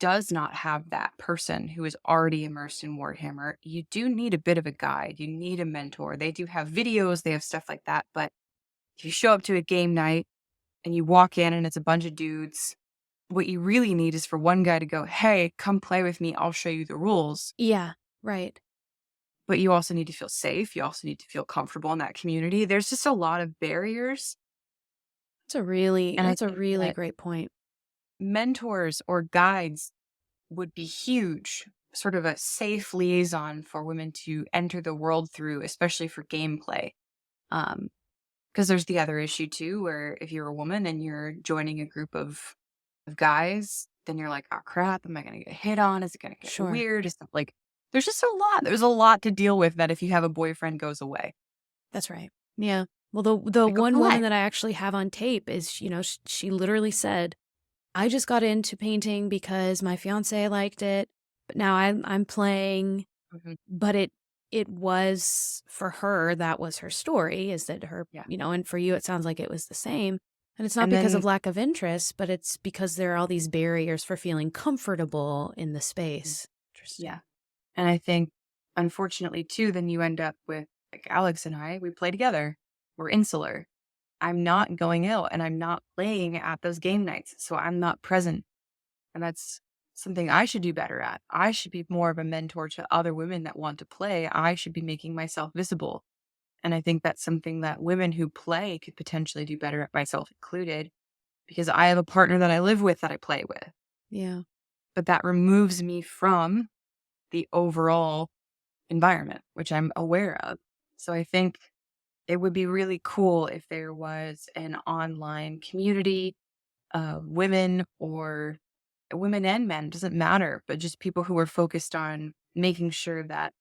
does not have that person who is already immersed in Warhammer, you do need a bit of a guide. You need a mentor. They do have videos, they have stuff like that. But if you show up to a game night and you walk in and it's a bunch of dudes, what you really need is for one guy to go, "Hey, come play with me. I'll show you the rules." Yeah, right. But you also need to feel safe. You also need to feel comfortable in that community. There's just a lot of barriers. And I That's a think really that great point. mentors or guides would be huge, sort of a safe liaison for women to enter the world through, especially for gameplay. Um, because there's the other issue too, where if you're a woman and you're joining a group of guys, then you're like, oh crap, am I gonna get hit on? Is it gonna get Sure. weird? Is it like there's just a lot. There's a lot to deal with that if you have a boyfriend goes away. That's right. Yeah. Well, the Like go one woman play. that I actually have on tape is, she literally said, I just got into painting because my fiance liked it, but now I'm playing. Mhm. But it was for her, that was her story, is that her, Yeah. and for you it sounds like it was the same. And it's not And because then of lack of interest, but it's because there are all these barriers for feeling comfortable in the mm, space. yeah. Interesting. And I think unfortunately too, then you end up with like Alex and I, we play together. We're insular. I'm not going out and I'm not playing at those game nights. So I'm not present. And that's something I should do better at. I should be more of a mentor to other women that want to play. I should be making myself visible. And I think that's something that women who play could potentially do better at, myself included, because I have a partner that I live with that I play with. Yeah. But that removes me from the overall environment, which I'm aware of. So I think it would be really cool if there was an online community of women or women and men, doesn't matter, but just people who were focused on making sure that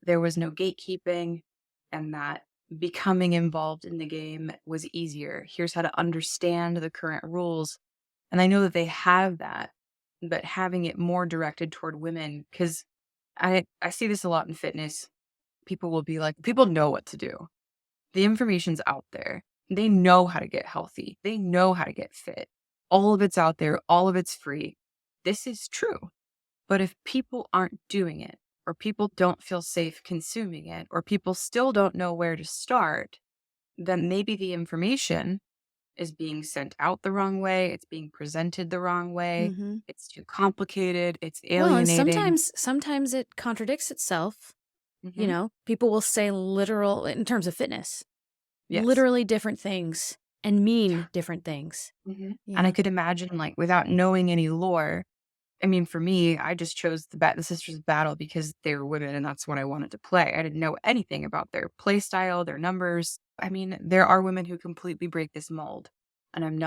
there was no gatekeeping and that becoming involved in the game was easier. Here's how to understand the current rules. And I know that they have that, but having it more directed toward women, because I see this a lot in fitness. People will be like, people know what to do. The information's out there. They know how to get healthy. They know how to get fit. All of it's out there. All of it's free. This is true. But if people aren't doing it, or people don't feel safe consuming it, or people still don't know where to start, then maybe the information is being sent out the wrong way. It's being presented the wrong way. Mm-hmm. It's too complicated. It's Well, and alienating. sometimes it contradicts itself. Hmm. People will say literal, in terms of fitness, Yes. literally different things and mean different things. Hmm. And I Yeah. could imagine, like, without knowing any lore, I mean, for me, I just chose the Sisters of Battle because they were women and that's what I wanted to play. I didn't know anything about their play style, their numbers. I mean, there are women who completely break this mold. And I'm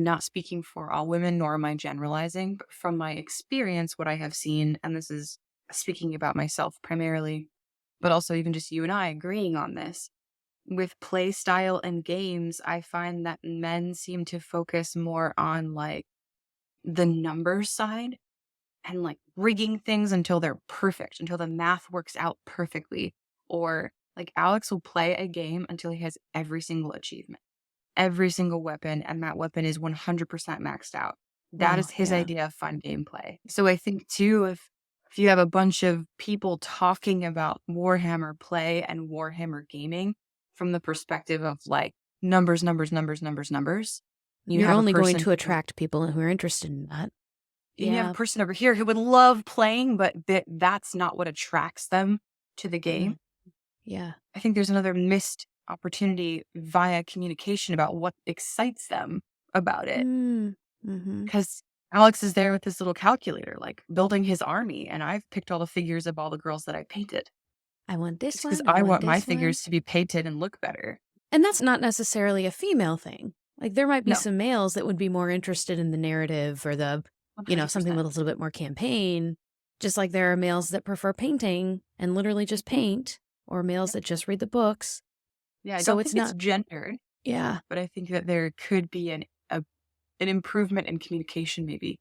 not speaking for all women, nor am I generalizing, but from my experience, what I have seen, and this is speaking about myself primarily, but also even just you and I agreeing on this. With play style and games, I find that men seem to focus more on like the numbers side and like rigging things until they're perfect, until the math works out perfectly. Or like Alex will play a game until he has every single achievement, every single weapon, and that weapon is 100% maxed out. That Wow. is his Yeah. idea of fun gameplay. So I think too, if you have a bunch of people talking about Warhammer play and Warhammer gaming from the perspective of like numbers, numbers, numbers, numbers, numbers, you You're have a only going person to who attract people who are interested in that. and you have a Yeah. person over here who would love playing, but that's not what attracts them to the Yeah. game. Yeah. I think there's another missed opportunity via communication about what excites them about it. Mm. Mhm. Because Alex is there with his little calculator, like building his army, and I've picked all the figures of all the girls that I painted I want this just because one, I I want want my this one. figures to be painted and look better. And that's not necessarily a female thing. Like, there might be No, some males that would be more interested in the narrative or something 100%. with a little bit more campaign. Just like there are males that prefer painting and literally just paint, or males Yep. that just read the books. Yeah, I So don't it's think it's not, gendered, yeah, but I think that there could be an improvement in communication maybe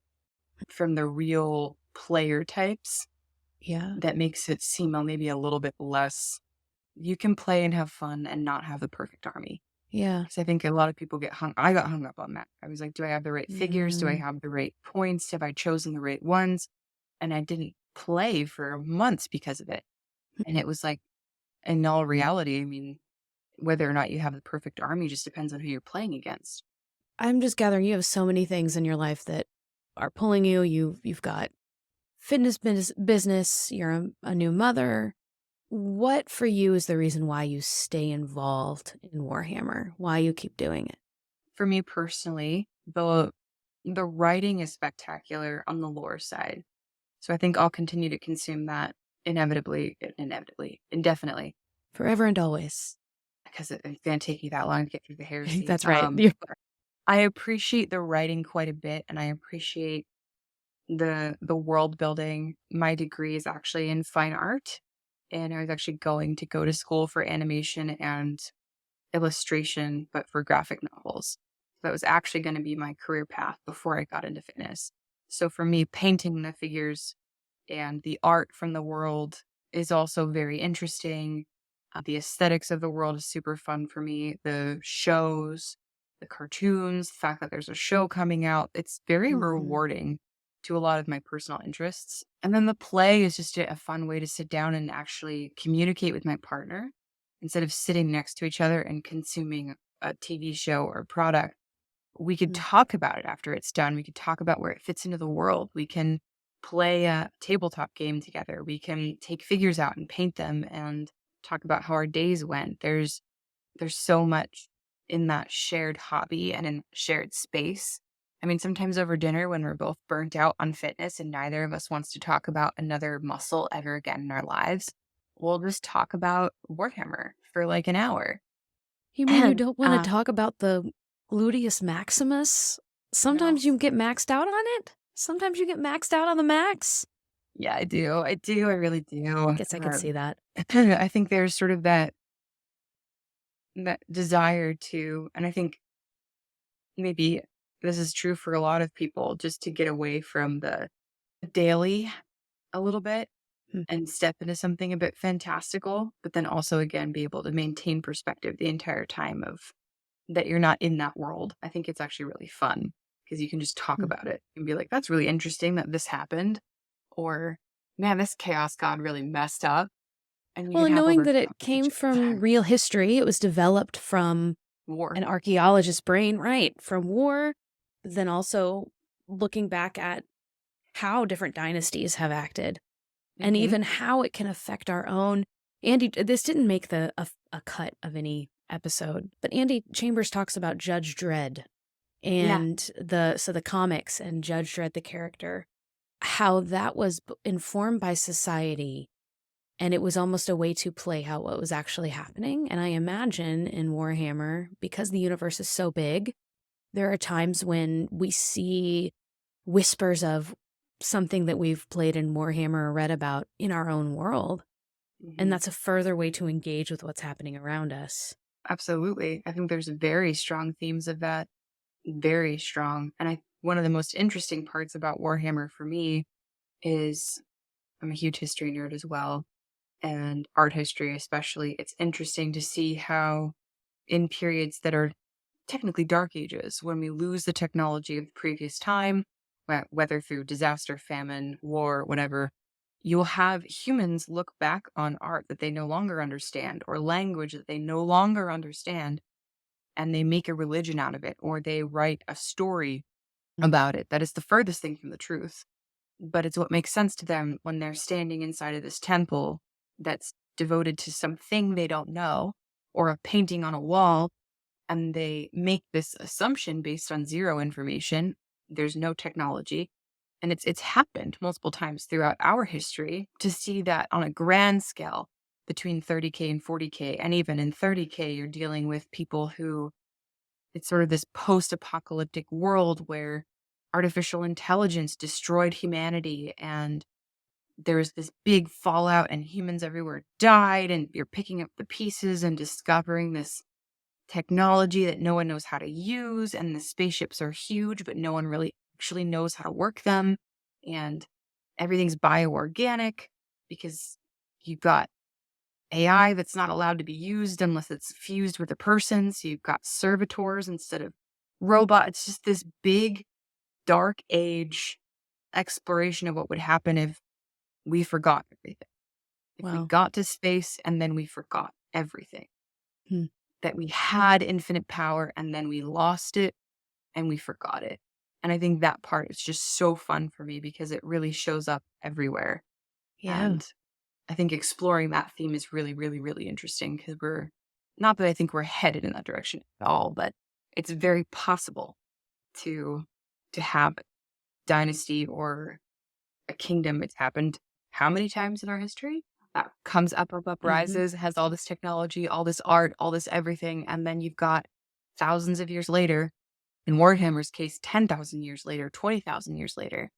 from the real player types yeah, that makes it seem maybe a little bit less you can play and have fun and not have the perfect army. yeah, Because I think a lot of people I got hung up on that. I was like, do I have the right figures? Do I yeah. have the right points? Have I chosen the right ones? And I didn't play for months because of it. And it was like, in all reality, I mean, whether or not you have the perfect army just depends on who you're playing against. I'm just gathering you have so many things in your life that are pulling you. You've got business. You're a new mother. What for you is the reason why you stay involved in Warhammer? Why you keep doing it? For me personally, the writing is spectacular on the lore side. So I think I'll continue to consume that indefinitely, Forever and always. because it's going to take you that long to get through the heresy. That's right. You I appreciate the writing quite a bit, and I appreciate the world building. My degree is actually in fine art, and I was actually going to go to school for animation and illustration, but for graphic novels. That was actually going to be my career path before I got into fitness. So for me, painting the figures and the art from the world is also very interesting. The aesthetics of the world is super fun for me. The shows, the cartoons, the fact that there's a show coming out, it's very Mhm. rewarding to a lot of my personal interests. And then the play is just a fun way to sit down and actually communicate with my partner instead of sitting next to each other and consuming a TV show or product. We could Mm. talk about it after it's done. We could talk about where it fits into the world. We can play a tabletop game together. We can take figures out and paint them and talk about how our days went. There's so much in that shared hobby and in shared space. I mean, sometimes over dinner when we're both burnt out on fitness and neither of us wants to talk about another muscle ever again in our lives, we'll just talk about Warhammer for like an hour. You mean you And don't want to talk about the gluteus maximus? no, Sometimes you get maxed out on it. Sometimes you get maxed out on the max. yeah, I do. I do. I really do. Guess I could see that. I think there's sort of that desire to, and I think maybe this is true for a lot of people, just to get away from the daily a little bit Hmm. and step into something a bit fantastical, but then also again be able to maintain perspective the entire time of that you're not in that world. I think it's actually really fun because you can just talk Hmm. about it and be like, that's really interesting that this happened. Or, man, this chaos god really messed up. And you Well, can and have knowing over that it came from real history, it was developed from war. an archaeologist's brain, right? From war, then also looking back at how different dynasties have acted and Hmm. even how it can affect our own. Andy, this didn't make a cut of any episode, but Andy Chambers talks about Judge Dredd Yeah. and the comics and Judge Dredd the character, how that was informed by society, and it was almost a way to play out what was actually happening. And I imagine in Warhammer, because the universe is so big, there are times when we see whispers of something that we've played in Warhammer or read about in our own world. And Hmm. that's a further way to engage with what's happening around us. Absolutely. I think there's very strong themes of that. Very strong. And one of the most interesting parts about Warhammer for me is I'm a huge history nerd as well, and art history especially. It's interesting to see how in periods that are technically dark ages, when we lose the technology of the previous time, whether through disaster, famine, war, whatever, you'll have humans look back on art that they no longer understand or language that they no longer understand, and they make a religion out of it, or they write a story about it that is the furthest thing from the truth. But it's what makes sense to them when they're standing inside of this temple that's devoted to something they don't know, or a painting on a wall, and they make this assumption based on zero information. There's no technology. And it's happened multiple times throughout our history to see that on a grand scale between 30K and 40K. And even in 30K, you're dealing with people who it's sort of this post apocalyptic world where artificial intelligence destroyed humanity and there was this big fallout and humans everywhere died. And you're picking up the pieces and discovering this technology that no one knows how to use, and the spaceships are huge, but no one really actually knows how to work them. And everything's bioorganic because you've got AI that's not allowed to be used unless it's fused with a person. So you've got servitors instead of robots. It's just this big, dark age exploration of what would happen if we forgot everything. If we Wow. got to space and then we forgot everything. Hmm. That we had infinite power and then we lost it and we forgot it. And I think that part is just so fun for me because it really shows up everywhere. Yeah. And I think exploring that theme is really, really, really interesting because we're not that I think we're headed in that direction at all, but it's very possible to have a dynasty or a kingdom. It's happened how many times in our history? That comes up, Hmm. rises, has all this technology, all this art, all this everything. And then you've got thousands of years later, in Warhammer's case, 10,000 years later, 20,000 years later,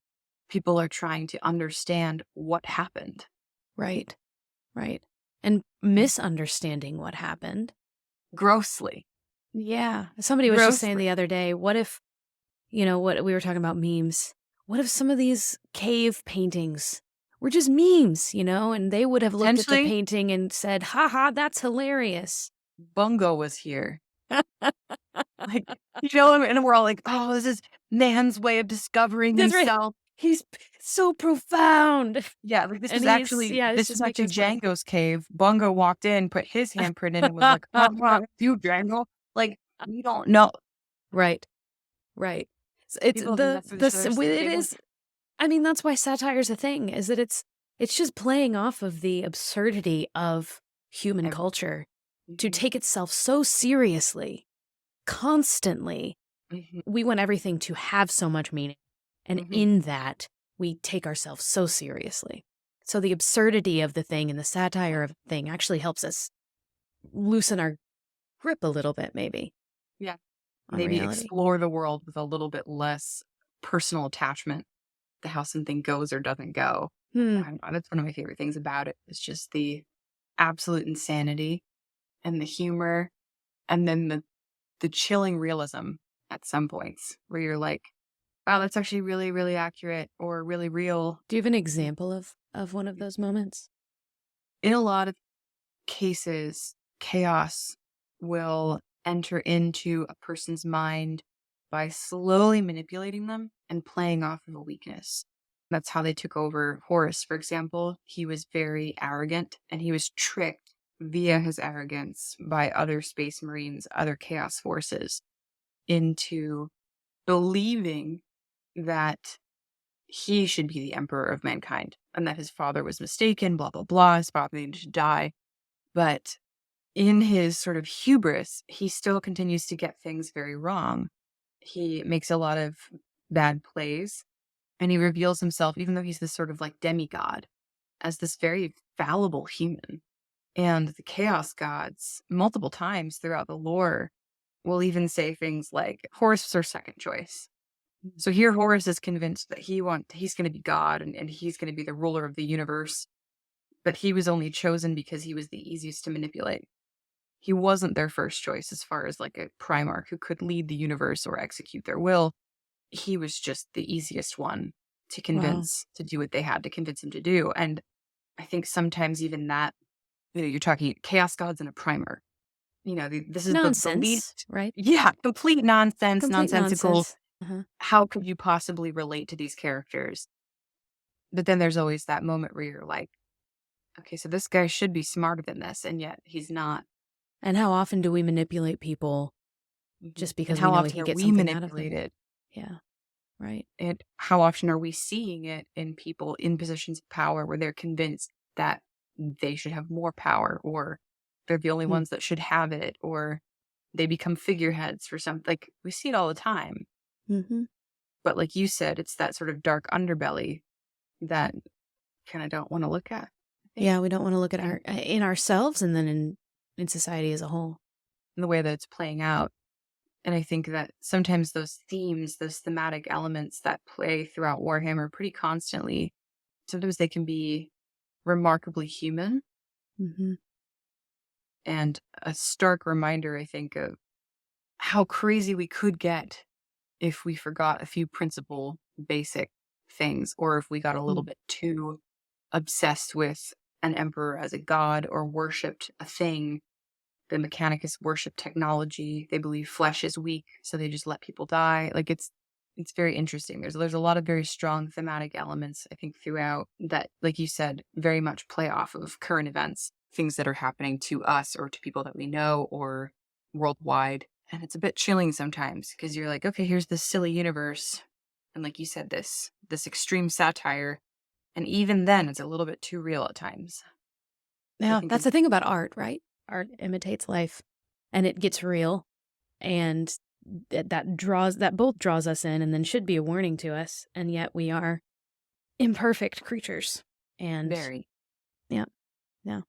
people are trying to understand what happened. Right. Right. And misunderstanding what happened. Grossly. Yeah. Somebody was just saying Grossly. the other day, what if, what we were talking about memes, what if some of these cave paintings were just memes, and they would have looked at the Potentially, painting and said, haha, that's hilarious. Bungo was here. Like, and we're all like, oh, this is man's way of discovering That's right. himself. He's so profound. Yeah, like And it's this was just making actually us laugh. Django's cave. Bungo walked in, put his handprint in, and was like, you Django. Like, we don't know. Right. Right. It's People have been messing with each other since it day one. is. I mean, that's why satire's a thing. Is that it's just playing off of the absurdity of human Ev- culture to Mhm, take itself so seriously, constantly. mhm, We want everything to have so much meaning, and mhm. in that, we take ourselves so seriously. So the absurdity of the thing and the satire of the thing actually helps us loosen our grip a little bit, maybe, Yeah, on maybe reality. explore the world with a little bit less personal attachment to how something goes or doesn't go. Hmm. I don't know, that's one of my favorite things about it. It's just the absolute insanity and the humor, and then the chilling realism at some points where you're like, wow, that's actually really, really accurate or really real. Do you have an example of one of those moments? In a lot of cases, chaos will enter into a person's mind by slowly manipulating them and playing off of a weakness. That's how they took over Horus, for example. He was very arrogant and he was tricked via his arrogance by other space marines, other chaos forces into believing that he should be the emperor of mankind and that his father was mistaken, blah, blah, blah. His father needed to die. But in his sort of hubris, he still continues to get things very wrong. He makes a lot of bad plays and he reveals himself, even though he's this sort of like demigod, as this very fallible human. And the chaos gods, multiple times throughout the lore, will even say things like, Horus was our second choice. So here Horus is convinced that he's going to be God and he's going to be the ruler of the universe, but he was only chosen because he was the easiest to manipulate. He wasn't their first choice as far as like a Primarch who could lead the universe or execute their will. He was just the easiest one to Wow. convince to do what they had to convince him to do. And I think sometimes even that, you're talking chaos gods and a Primarch. This is the Nonsense, least, right? yeah, complete nonsense, Complete nonsensical. nonsense. Uh-huh. How could you possibly relate to these characters? But then there's always that moment where you're like, okay, so this guy should be smarter than this, and yet he's not. And how often do we manipulate people Mhm. just And because we how know we often can are get we something out of them? manipulated? Yeah, right. And how often are we seeing it in people in positions of power where they're convinced that they should have more power, or they're the only Mm. ones that should have it, or they become figureheads for something. Like, we see it all the time. Mm-hmm. But like you said, it's that sort of dark underbelly that kind of don't want to look at, I think. Yeah, we don't want to look at And in ourselves and then in society as a whole. the way that it's playing out. And I think that sometimes those themes, those thematic elements that play throughout Warhammer pretty constantly, sometimes they can be remarkably human, Mm-hmm. and a stark reminder, I think, of how crazy we could get if we forgot a few principal basic things, or if we got a little bit too obsessed with an emperor as a god, or worshipped a thing. The Mechanicus worship technology. They believe flesh is weak, so they just let people die. Like, it's very interesting. There's a lot of very strong thematic elements, I think, throughout that, like you said, very much play off of current events, things that are happening to us or to people that we know or worldwide. And it's a bit chilling sometimes because you're like, okay, here's this silly universe. And like you said, this extreme satire. And even then it's a little bit too real at times. I Yeah, think that's of the thing about art, right? Art imitates life, and it gets real, and that both draws us in, and then should be a warning to us, and yet we are imperfect creatures. And very. yeah, yeah.